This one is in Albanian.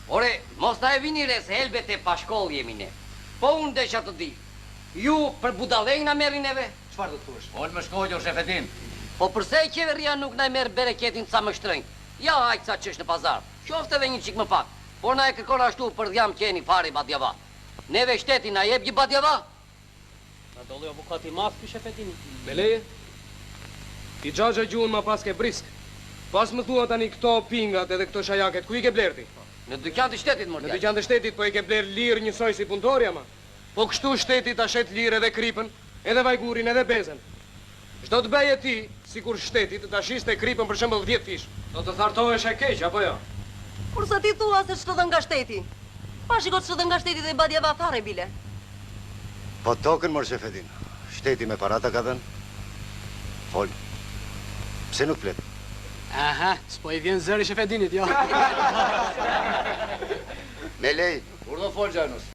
Ore, mos ta e vini re se helbet e pa shkollë jemi ne. Po unë desha të di. Ju për budallëk na merrin neve? Çfarë do të thuash? Ol më shkojë Shefetin. Po përse e qeveria nuk na merr bereketin sa më shtrenjtë? Ja hajt sa çesh në pazar. Qoftë edhe një çik më pak. Por na e kërkon ashtu për dhjam qeni fare badjava. Neve shteti na jep një badjava? Na dolli avukati mas ky Shefetini. Me leje? Ti xhaxha gjuhën ma pas ke brisk. Pas më thua tani këto pingat edhe këto shajaket, ku i ke blerti? Në dyqan të shtetit më Në dyqan të shtetit, po i ke bler lirë njësoj si punëtorja, ma. Po kështu shtetit a shet lirë edhe kripën, edhe vajgurin, edhe bezen. Çdo të bëje ti, sikur shtetit të ashiste kripën për shembull 10 fish. Do të thartohesh e keq, apo jo? Kurse ti thua se ç'të dhën nga shteti. Pa shikot ç'të dhën nga shteti dhe badjava fare bile. Po tokën mor Shefetin. Shteti me parata ka dhënë. Fol. Pse nuk flet? Aha, s'po i vjen zëri Shefetinit, jo. Me lej. Kur do fol Xhanus?